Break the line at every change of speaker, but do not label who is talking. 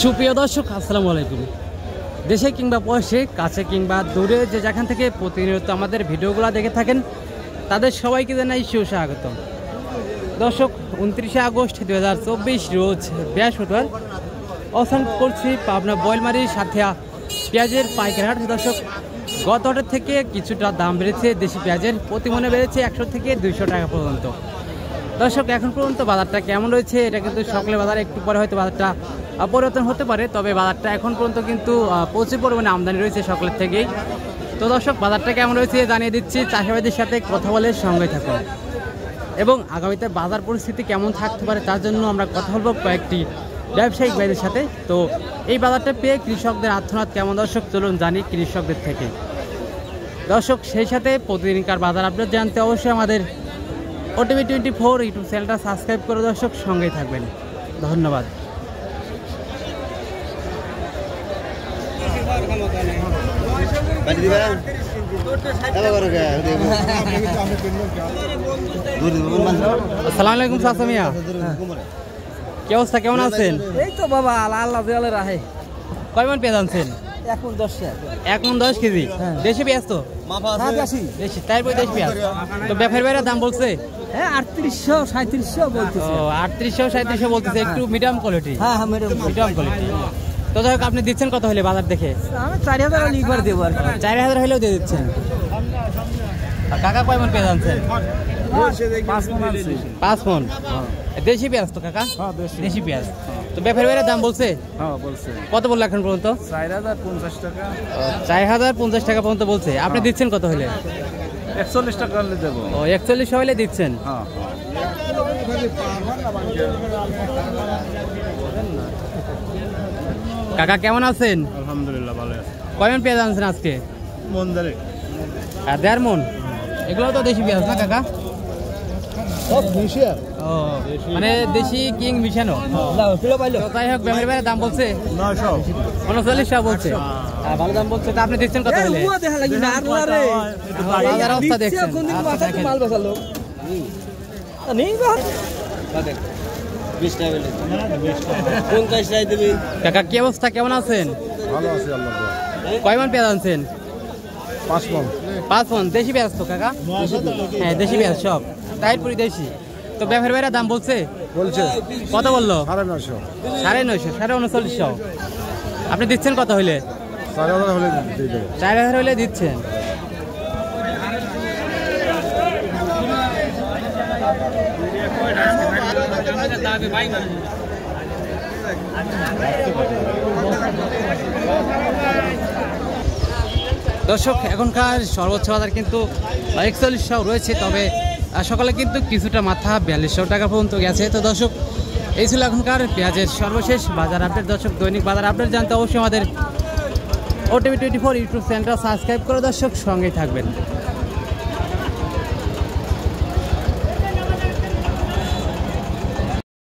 সুপ্রিয় দর্শক আসসালামু আলাইকুম। দেশে কিংবা প্রবাসে কাছে কিংবা দূরে যে যেখান থেকে প্রতিনিয়ত আমাদের ভিডিওগুলো দেখে থাকেন তাদের সবাইকে জানাই সুস্বাগতম। দর্শক 29শে আগস্ট 2024 রোজ বৃহস্পতিবার অবস্থান করছি পাবনা বয়লমারির সাথিয়া পেঁয়াজের পাইকারি হাট। দর্শক গত হাটের থেকে কিছুটা দাম বেড়েছে, দেশি পেঁয়াজের প্রতি মনে বেড়েছে 100 থেকে 200 টাকা পর্যন্ত। দর্শক এখন পর্যন্ত বাজারটা কেমন রয়েছে এটা কিন্তু সকলের বাজারে একটু পরে হয়তো বাজারটা পরিবর্তন হতে পারে, তবে বাজারটা এখন পর্যন্ত কিন্তু প্রচুর পরিমাণে আমদানি রয়েছে সকলের থেকেই। তো দর্শক বাজারটা কেমন রয়েছে জানিয়ে দিচ্ছি, চাষিবাদের সাথে কথা বলে সঙ্গে থাকুন এবং আগামীতে বাজার পরিস্থিতি কেমন থাকতে পারে তার জন্য আমরা কথা বলবো কয়েকটি ব্যবসায়িক ভাইদের সাথে। তো এই বাজারটা পেয়ে কৃষকদের আর্তনাদ কেমন দর্শক চলুন জানি কৃষকদের থেকে। দর্শক সেই সাথে প্রতিদিনকার বাজার আপডেট জানতে অবশ্যই আমাদের OTV 24 ইউটিউব চ্যানেলটা সাবস্ক্রাইব করে দর্শক সঙ্গেই থাকবেন। ধন্যবাদ। আসসালামু আলাইকুম চাচা মিয়া, কি অবস্থা, কেমন আছেন?
এই তো বাবা আল্লাহ দেওয়ালে রাহে।
কয় মন পেঁয়াজ আনছেন? 1 মন 10 কেজি। দেশি পেঁয়াজ তো? দেশি, তারপরে দেশি পেঁয়াজ। তো ব্যাপারী ভাইরা দাম বলছে?
হ্যাঁ 3800 3700 বলতেছে।
3800 3700 বলতেছে, একটু মিডিয়াম কোয়ালিটি।
হ্যাঁ
মিডিয়াম কোয়ালিটি। তো যাই হোক আপনি দিচ্ছেন কত হলে বাজার দেখে?
আমি 4000 লিভার দেবো আর
4000 হলেও দিয়ে দিচ্ছেন। কাকা কয় মন পেঁয়াজ আনছেন? 5 মন। দেশি পেঁয়াজ তো কাকা? দেশি পেঁয়াজ। তো ব্যাপারী ভাইরা দাম বলছে?
হ্যাঁ বলছে।
কত বললো এখন পর্যন্ত?
4050 টাকা।
4050 টাকা পর্যন্ত বলছে। আপনি দিচ্ছেন কত হলে?
41 টাকা হলে দেবো।
ও 41 হলে দিচ্ছেন।
হ্যাঁ
কাকা কেমন আছেন?
আলহামদুলিল্লাহ ভালো আছে।
কয় মন পেঁয়াজ আনছেন আজকে?
মন ধরে
1.5 মন। এগুলো তো দেশি পেঁয়াজ না কাকা?
সব মিশিয়ে।
ও মানে দেশি কিং মিশানো। তো যাই হোক ব্যাপারী ভাইরা দাম বলছে 3900 বলছে। ভালো দাম বলছে। তা আপনি দিচ্ছেন কত হলে? বাজার অবস্থা দেখছেন। কাকা কি অবস্থা, কেমন আছেন?
ভালো আছি আল্লাহ।
কয় মন পেঁয়াজ আনছেন?
5 মন।
5 মন। দেশি পেঁয়াজ তো কাকা? হ্যাঁ দেশি পেঁয়াজ সব তাইপুরি দেশি। তো ব্যাপারী ভাইরা দাম বলছে? কত বললো?
950।
950 3900। আপনি দিচ্ছেন কত হইলে?
4000 হলে দিয়ে দেবো।
4000 হইলে দিচ্ছেন। দর্শক এখনকার সর্বোচ্চ বাজার কিন্তু 4100 রয়েছে, তবে সকালে কিন্তু কিছুটা মাথা 4200 টাকা পর্যন্ত গেছে। তো দর্শক এই ছিল এখনকার পেঁয়াজের সর্বশেষ বাজার আপডেট। দর্শক দৈনিক বাজার আপডেট জানতে অবশ্যই আমাদের OTV 24 ইউটিউব চ্যানেলটা সাবস্ক্রাইব করে দর্শক সঙ্গেই থাকবেন।